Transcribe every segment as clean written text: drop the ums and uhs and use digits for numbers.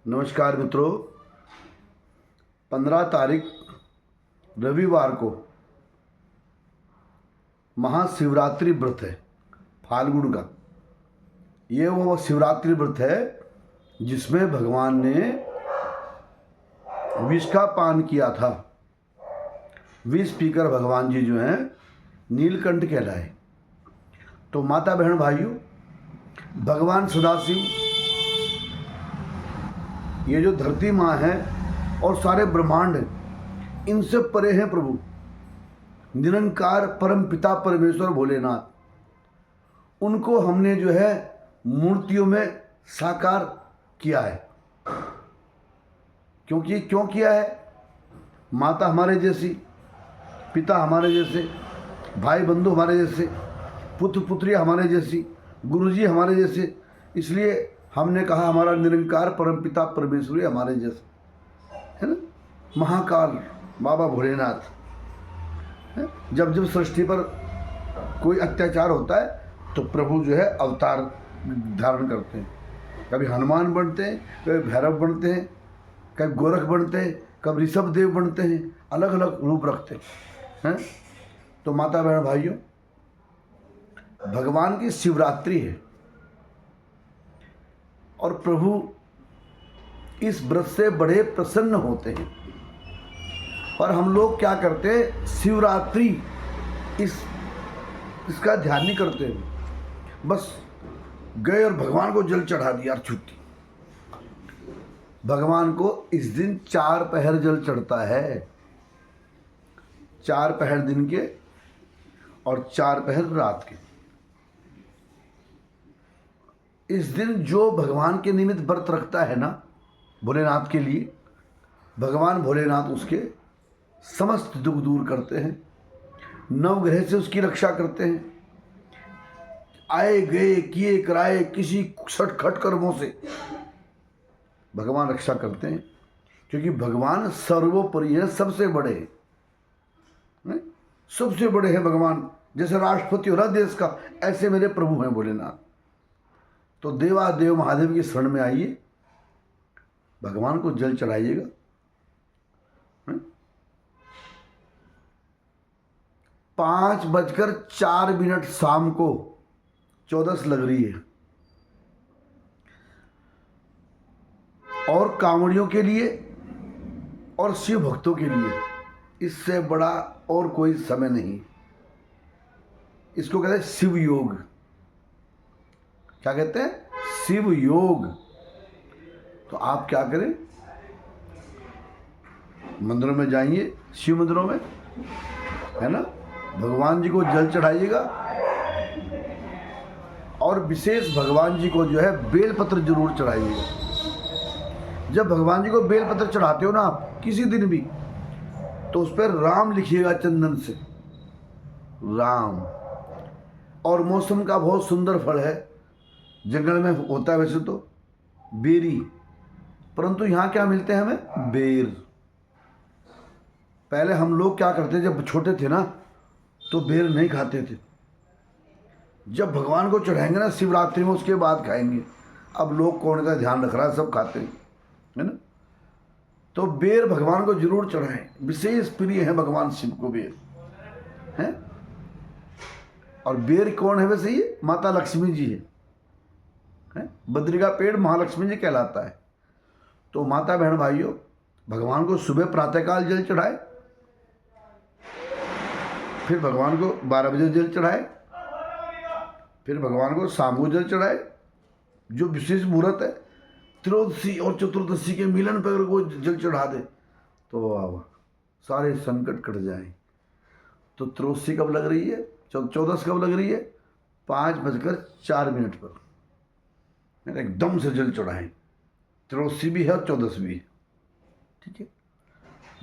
नमस्कार मित्रों, 15 तारीख रविवार को महाशिवरात्रि व्रत है फाल्गुन का। ये वो शिवरात्रि व्रत है जिसमें भगवान ने विष का पान किया था। विष पीकर भगवान जी जो हैं नीलकंठ कहलाए। तो माता बहन भाइयों, भगवान सदाशिव ये जो धरती माँ है और सारे ब्रह्मांड हैं, इनसे परे हैं प्रभु निरंकार परम पिता परमेश्वर भोलेनाथ। उनको हमने जो है मूर्तियों में साकार किया है। क्यों किया है? माता हमारे जैसी, पिता हमारे जैसे, भाई बंधु हमारे जैसे, पुत्र पुत्री हमारे जैसी, गुरुजी हमारे जैसे। इसलिए हमने कहा हमारा निरंकार परम पिता परमेश्वरी हमारे जैसे है ना। महाकाल बाबा भोलेनाथ है। जब जब सृष्टि पर कोई अत्याचार होता है तो प्रभु जो है अवतार धारण करते हैं। कभी हनुमान बनते हैं, कभी भैरव बनते हैं, कभी गोरख बनते हैं, कभी ऋषभ देव बनते हैं, अलग अलग रूप रखते हैं। तो माता बहन भाइयों, भगवान की शिवरात्रि है और प्रभु इस व्रत से बड़े प्रसन्न होते हैं। पर हम लोग क्या करते हैं, शिवरात्रि इसका ध्यान नहीं करते, बस गए और भगवान को जल चढ़ा दिया, छुट्टी। भगवान को इस दिन 4 पहर जल चढ़ता है, 4 पहर दिन के और 4 पहर रात के। इस दिन जो भगवान के निमित्त व्रत रखता है ना, भोलेनाथ के लिए, भगवान भोलेनाथ उसके समस्त दुख दूर करते हैं, नवग्रह से उसकी रक्षा करते हैं। आए गए किए कराए किसी खटखट कर्मों से भगवान रक्षा करते हैं, क्योंकि भगवान सर्वोपरि है, सबसे बड़े हैं, सबसे बड़े हैं भगवान। जैसे राष्ट्रपति हो रहा देश का, ऐसे मेरे प्रभु हैं भोलेनाथ। तो देवादेव महादेव की शरण में आइए, भगवान को जल चढ़ाइएगा। 5:04 शाम को 14 लग रही है। और कांवड़ियों के लिए और शिव भक्तों के लिए इससे बड़ा और कोई समय नहीं। इसको कहते हैं शिव योग। क्या कहते हैं? शिव योग। तो आप क्या करें, मंदिरों में जाइए, शिव मंदिरों में है ना, भगवान जी को जल चढ़ाइएगा। और विशेष भगवान जी को जो है बेलपत्र जरूर चढ़ाइएगा। जब भगवान जी को बेलपत्र चढ़ाते हो ना आप किसी दिन भी, तो उस पर राम लिखिएगा चंदन से, राम। और मौसम का बहुत सुंदर फल है, जंगल में होता है वैसे तो बेरी, परंतु यहाँ क्या मिलते हैं हमें? बेर। पहले हम लोग क्या करते, जब छोटे थे ना, तो बेर नहीं खाते थे। जब भगवान को चढ़ाएंगे ना शिवरात्रि में, उसके बाद खाएंगे। अब लोग कौन का ध्यान रख रहा है, सब खाते हैं, है ना। तो बेर भगवान को जरूर चढ़ाएं, विशेष प्रिय है भगवान शिव को बेर है। और बेर कौन है वैसे? ये माता लक्ष्मी जी है। बद्री का पेड़ महालक्ष्मी जी कहलाता है। तो माता बहन भाइयों, भगवान को सुबह प्रातःकाल जल चढ़ाए, फिर भगवान को 12 बजे जल चढ़ाए, फिर भगवान को शाम को जल चढ़ाए। जो विशेष मुहूर्त है, त्रयोदशी और चतुर्दशी के मिलन पर को जल चढ़ा दे तो वाह, सारे संकट कट जाए। तो त्रयोदशी कब लग रही है, 14 कब लग रही है? 5:04 पर एकदम से जल चढ़ाएं। त्रयोदशी भी है और 14 भी है, ठीक है।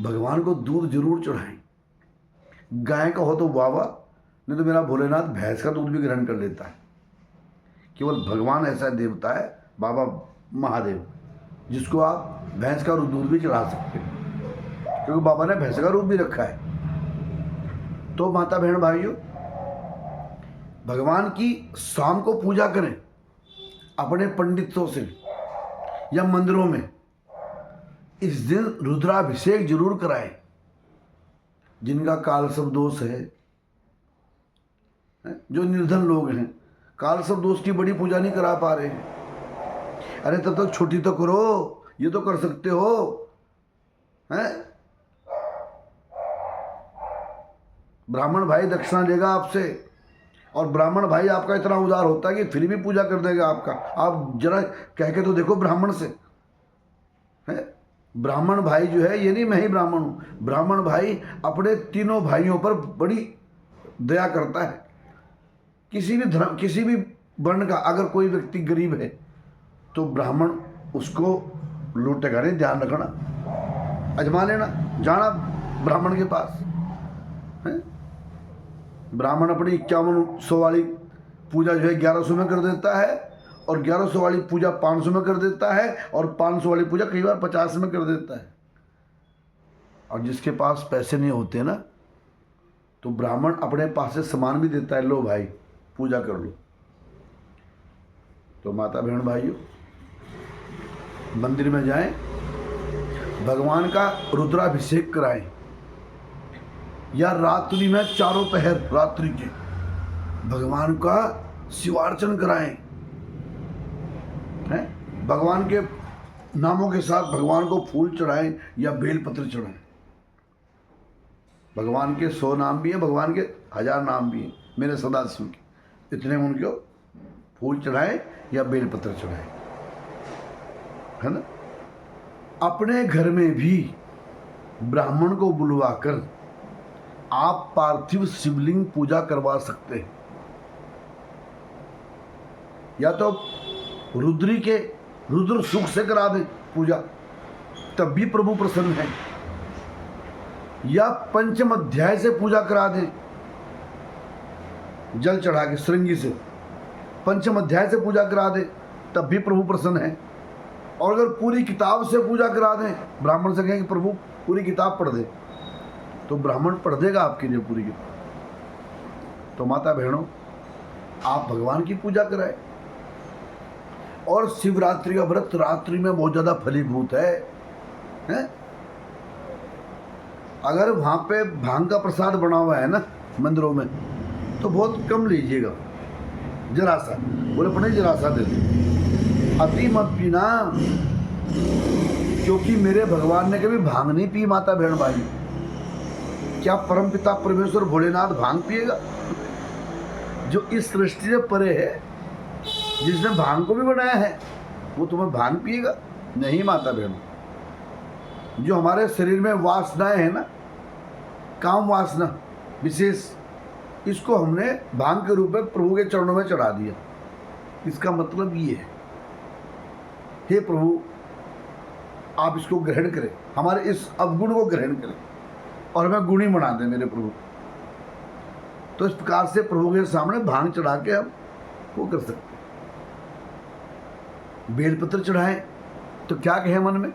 भगवान को दूध जरूर चढ़ाएं। गाय का हो तो वावा, नहीं तो मेरा भोलेनाथ भैंस का दूध भी ग्रहण कर लेता है। केवल भगवान ऐसा देवता है बाबा महादेव, जिसको आप भैंस का दूध भी चढ़ा सकते हैं, क्योंकि बाबा ने भैंस का रूप भी रखा है। तो माता बहन भाइयों, भगवान की शाम को पूजा करें अपने पंडितों से या मंदिरों में, इस दिन रुद्राभिषेक जरूर कराएं। जिनका कालसर्प दोष है, जो निर्धन लोग हैं, कालसर्प दोष की बड़ी पूजा नहीं करा पा रहे हैं, अरे तब तक छोटी तो करो, ये तो कर सकते हो हैं। ब्राह्मण भाई दक्षिणा लेगा आपसे, और ब्राह्मण भाई आपका इतना उदार होता है कि फिर भी पूजा कर देगा आपका। आप जरा कह के तो देखो ब्राह्मण से, है ब्राह्मण भाई जो है, ये नहीं मैं ही ब्राह्मण हूँ, ब्राह्मण भाई अपने तीनों भाइयों पर बड़ी दया करता है। किसी भी धर्म, किसी भी वर्ण का अगर कोई व्यक्ति गरीब है तो ब्राह्मण उसको लूटेगा नहीं। ध्यान रखना, अजमा लेना, जाना ब्राह्मण के पास है। ब्राह्मण अपनी 5100 वाली पूजा जो है 1100 में कर देता है, और 1100 वाली पूजा 500 में कर देता है, और 500 वाली पूजा कई बार 50 में कर देता है। और जिसके पास पैसे नहीं होते ना, तो ब्राह्मण अपने पास से सामान भी देता है, लो भाई पूजा कर लो। तो माता बहन भाइयों, मंदिर में जाएं, भगवान का रुद्राभिषेक कराएं, या रात्रि में चारों पहर रात्रि के भगवान का शिवार्चन कराएं, हैं? भगवान के नामों के साथ भगवान को फूल चढ़ाएं या बेलपत्र चढ़ाएं। भगवान के 100 नाम भी हैं, भगवान के 1000 नाम भी हैं, मेरे सदाशिव के, इतने उनको फूल चढ़ाएं या बेलपत्र चढ़ाएं, है ना। अपने घर में भी ब्राह्मण को बुलवाकर आप पार्थिव शिवलिंग पूजा करवा सकते हैं, या तो रुद्री के रुद्र सुख से करा दें पूजा, तब भी प्रभु प्रसन्न है, या पंचम अध्याय से पूजा करा दें, जल चढ़ा के श्रृंगी से पंचम अध्याय से पूजा करा दें, तब भी प्रभु प्रसन्न है। और अगर पूरी किताब से पूजा करा दें, ब्राह्मण से कहें कि प्रभु पूरी किताब पढ़ दे, तो ब्राह्मण पढ़ देगा आपके लिए पूरी किताब। तो माता बहनों, आप भगवान की पूजा कराएं। और शिवरात्रि का व्रत रात्रि में बहुत ज़्यादा फलीभूत है, हैं? अगर वहाँ पे भांग का प्रसाद बना हुआ है ना मंदिरों में, तो बहुत कम लीजिएगा, जरा सा, बोले पड़े जरा सा दे दे, अति मत पीना, क्योंकि मेरे भगवान ने कभी भांग नहीं पी। माता बहन भाई, क्या परमपिता परमेश्वर भोलेनाथ भांग पिएगा? जो इस सृष्टि से परे है, जिसने भांग को भी बनाया है, वो तुम्हें भांग पिएगा? नहीं माता बहन। जो हमारे शरीर में वासनाएं हैं ना, काम वासना विशेष, इसको हमने भांग के रूप में प्रभु के चरणों में चढ़ा दिया। इसका मतलब ये है, हे प्रभु आप इसको ग्रहण करें, हमारे इस अवगुण को ग्रहण करें और हमें गुणी बना दें मेरे प्रभु। तो इस प्रकार से प्रभु के सामने भांग चढ़ा के हम वो कर सकते हैं। बेलपत्र चढ़ाएं तो क्या कहे मन में,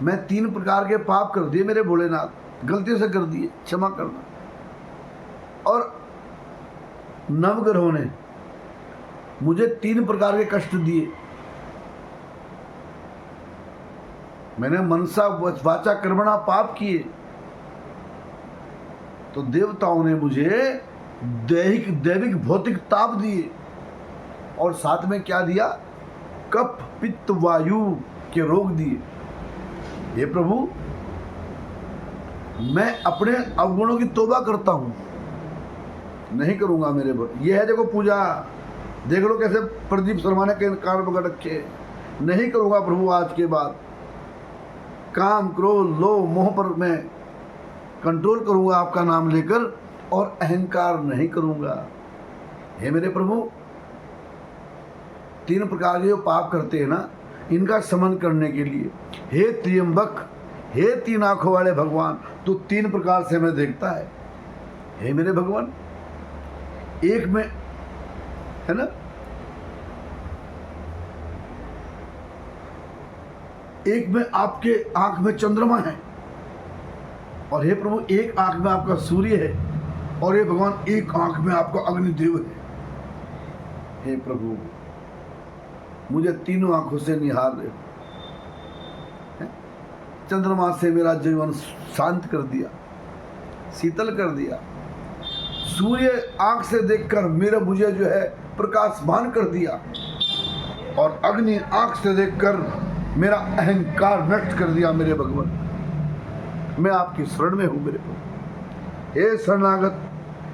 मैं 3 प्रकार के पाप कर दिए मेरे भोलेनाथ, गलती से कर दिए, क्षमा करना। और नवग्रहों ने मुझे 3 प्रकार के कष्ट दिए, मैंने मनसा वाचा कर्मणा पाप किए, तो देवताओं ने मुझे दैविक भौतिक ताप दिए, और साथ में क्या दिया, कफ पित्त वायु के रोग दिए। हे प्रभु, मैं अपने अवगुणों की तौबा करता हूं, नहीं करूंगा मेरे पर। यह है देखो पूजा, देख लो कैसे प्रदीप शर्मा ने कान पकड़ रखे, नहीं करूंगा प्रभु आज के बाद। काम क्रोध लोभ मोह पर मैं कंट्रोल करूंगा आपका नाम लेकर, और अहंकार नहीं करूंगा। हे मेरे प्रभु, 3 प्रकार के जो पाप करते हैं ना, इनका समन करने के लिए, हे त्र्यंबक, हे 3 आंखों वाले भगवान, तो 3 प्रकार से हमें देखता है। हे मेरे भगवान, एक में है ना, एक में आपके आंख में चंद्रमा है, और हे प्रभु एक आंख में आपका सूर्य है, और हे भगवान एक आंख में आपका अग्निदेव है। हे प्रभु, मुझे तीनों आंखों से निहार रहे हो। चंद्रमा से मेरा जीवन शांत कर दिया, शीतल कर दिया। सूर्य आंख से देखकर मेरा मुझे जो है प्रकाशमान कर दिया, और अग्नि आंख से देखकर मेरा अहंकार नष्ट कर दिया। मेरे भगवान, मैं आपकी शरण में हूँ मेरे प्रभु।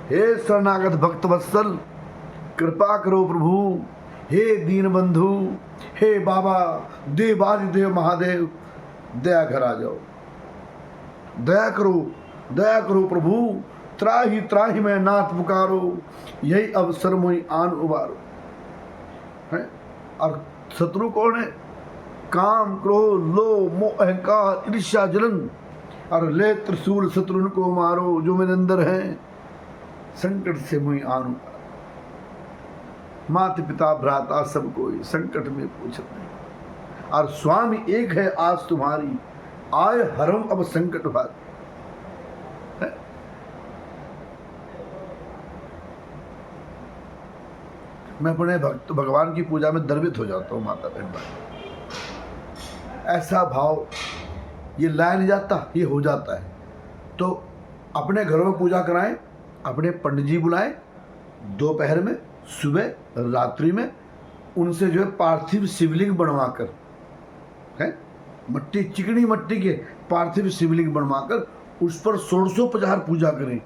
हे शरणागत भक्त वत्सल, कृपा करो प्रभु। हे दीन बंधु, हे बाबा देवादिदेव महादेव, दया कर आ जाओ, दया करो प्रभु। त्राही मैं नाथ पुकारो, यही अवसर मुझे आन उबारो। है? और शत्रु कौन है? काम, क्रोध, लोभ, मोह, अहंकार, ईर्ष्या, जलन, और ले त्रिशूल शत्रु को मारो जो मेरे अंदर है। संकट से मुझे आन उबारो। माता पिता भ्राता सब कोई संकट में पूछ रहे, और स्वामी एक है आज तुम्हारी, आय हरम अब संकट भारी। मैं अपने भक्त भगवान की पूजा में द्रवित हो जाता हूँ माता बहन भाई। ऐसा भाव ये लाया नहीं जाता, ये हो जाता है। तो अपने घरों में पूजा कराएं, अपने पंडित जी बुलाएं, दोपहर में, सुबह, रात्रि में, उनसे जो है पार्थिव शिवलिंग बनवाकर, है मट्टी, चिकनी मट्टी के पार्थिव शिवलिंग बनवाकर उस पर 1650 पूजा करें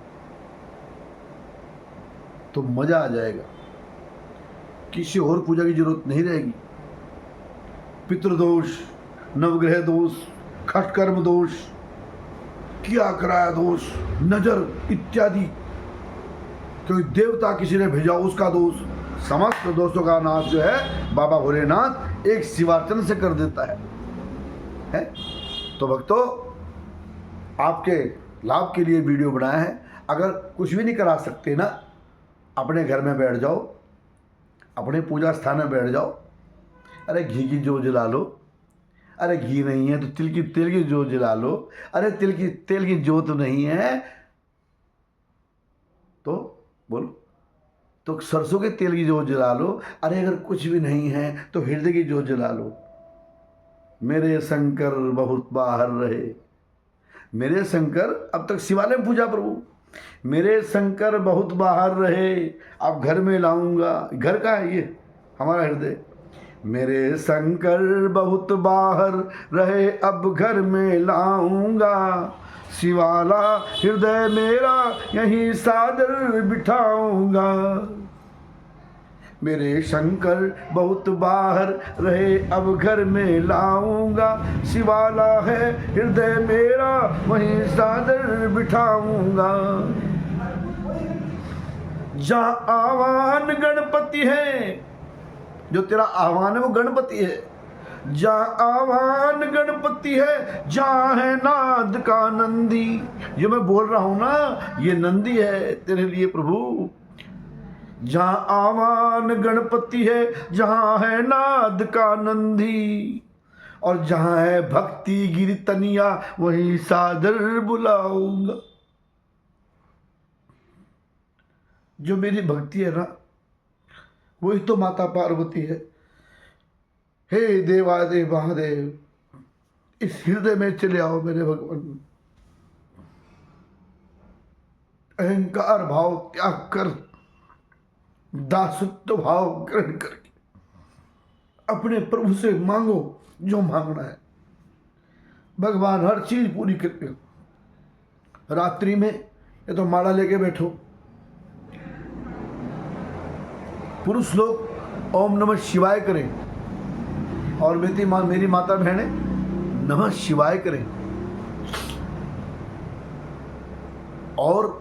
तो मजा आ जाएगा। किसी और पूजा की जरूरत नहीं रहेगी। पितृदोष, नवग्रह दोष, खटकर्म दोष, किया कराया दोष, नजर इत्यादि, कोई देवता किसी ने भेजा उसका दोष, समस्त दोषों का नाश जो है बाबा भोलेनाथ एक शिवार्चन से कर देता है? तो भक्तों, आपके लाभ के लिए वीडियो बनाया है। अगर कुछ भी नहीं करा सकते ना, अपने घर में बैठ जाओ, अपने पूजा स्थान में बैठ जाओ। अरे घी की जोत जला लो, अरे घी नहीं है तो तेल की जोत जला लो, अरे तेल की जोत नहीं है तो बोलो, तो सरसों के तेल की जोत जला लो। अरे अगर कुछ भी नहीं है तो हृदय की जोत जला लो। मेरे शंकर बहुत बाहर रहे, मेरे शंकर, अब तक शिवालय में पूजा प्रभु, मेरे शंकर बहुत बाहर रहे, अब घर में लाऊंगा। घर का है ये हमारा हृदय। मेरे शंकर बहुत बाहर रहे, अब घर में लाऊंगा। शिवाला हृदय मेरा यहीं सादर बिठाऊंगा। मेरे शंकर बहुत बाहर रहे, अब घर में लाऊंगा। शिवाला है हृदय मेरा वहीं सादर बिठाऊंगा। जहाँ आह्वान गणपति है, जो तेरा आह्वान है वो गणपति है। जहाँ आह्वान गणपति है, जहाँ है नाद का नंदी। जो मैं बोल रहा हूं ना, ये नंदी है तेरे लिए प्रभु। जहाँ आह्वान गणपति है, जहाँ है नाद का नंदी, और जहाँ है भक्ति गिर तनिया, वहीं सादर बुलाऊंगा। जो मेरी भक्ति है ना, वही तो माता पार्वती है। हे देवादेव महादेव, इस हृदय में चले आओ मेरे भगवान। अहंकार भाव त्याग कर, दासत्व भाव ग्रहण करके अपने प्रभु से मांगो जो मांगना है। भगवान हर चीज पूरी करके। रात्रि में ये तो माला लेके बैठो, पुरुष लोग ओम नमः शिवाय करें, और मेरी माता बहनें नमः शिवाय करें। और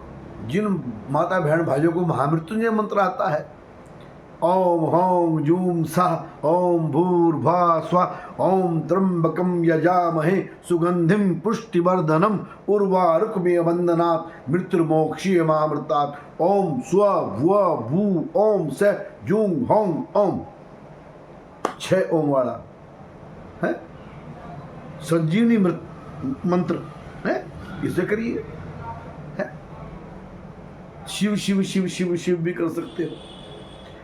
जिन माता बहन भाइयों को महामृत्युंजय मंत्र आता है, ओम हौं जूम सः ओम भूर्भुवः स्वः ओम त्र्यंबकं यजामहे सुगंधिं पुष्टिवर्धनम् उर्वारुकमिव बंधनात् मृत्युर्मोक्षीयमामृतात्। ओम स्व भुव भू ओम स जूं हौं ओम। 6 ओम वाला है संजीवनी मंत्र है, इसे करिए। शिव शिव शिव शिव शिव भी कर सकते हो।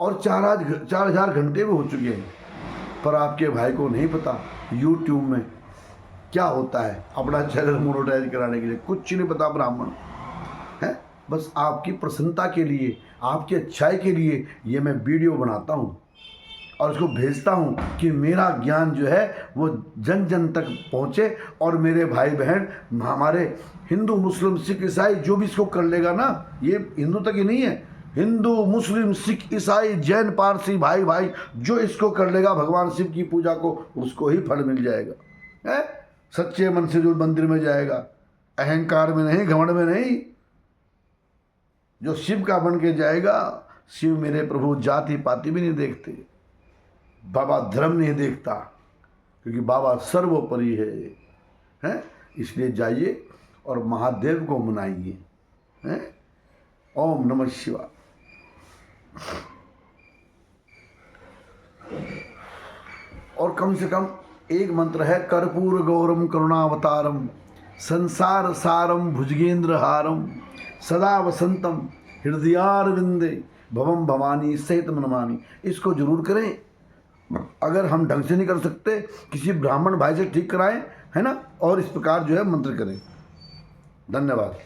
और 4,000 घंटे भी हो चुके हैं, पर आपके भाई को नहीं पता यूट्यूब में क्या होता है अपना चैनल मोनेटाइज कराने के लिए। कुछ नहीं पता ब्राह्मण है। बस आपकी प्रसन्नता के लिए, आपकी अच्छाई के लिए ये मैं वीडियो बनाता हूँ और उसको भेजता हूँ कि मेरा ज्ञान जो है वो जन जन तक पहुँचे, और मेरे भाई बहन, हमारे हिंदू मुस्लिम सिख ईसाई जो भी इसको कर लेगा ना, ये हिंदू तक ही नहीं है, हिंदू मुस्लिम सिख ईसाई जैन पारसी भाई भाई जो इसको कर लेगा भगवान शिव की पूजा को, उसको ही फल मिल जाएगा। है सच्चे मन से जो मंदिर में जाएगा, अहंकार में नहीं, घमंड में नहीं, जो शिव का बन के जाएगा। शिव मेरे प्रभु जाति पाति भी नहीं देखते, बाबा धर्म नहीं देखता, क्योंकि बाबा सर्वोपरि है। इसलिए जाइए और महादेव को मनाइए। हैं? ओम नमः शिवाय। और कम से कम एक मंत्र है, कर्पूर गौरम करुणावतारम संसार सारम भुजगेंद्र हारम सदा वसंतम हृदयारविंदे भवम भवानी सहित मनमानी। इसको जरूर करें। अगर हम ढंग से नहीं कर सकते, किसी ब्राह्मण भाई से ठीक कराएं, है ना, और इस प्रकार जो है मंत्र करें। धन्यवाद।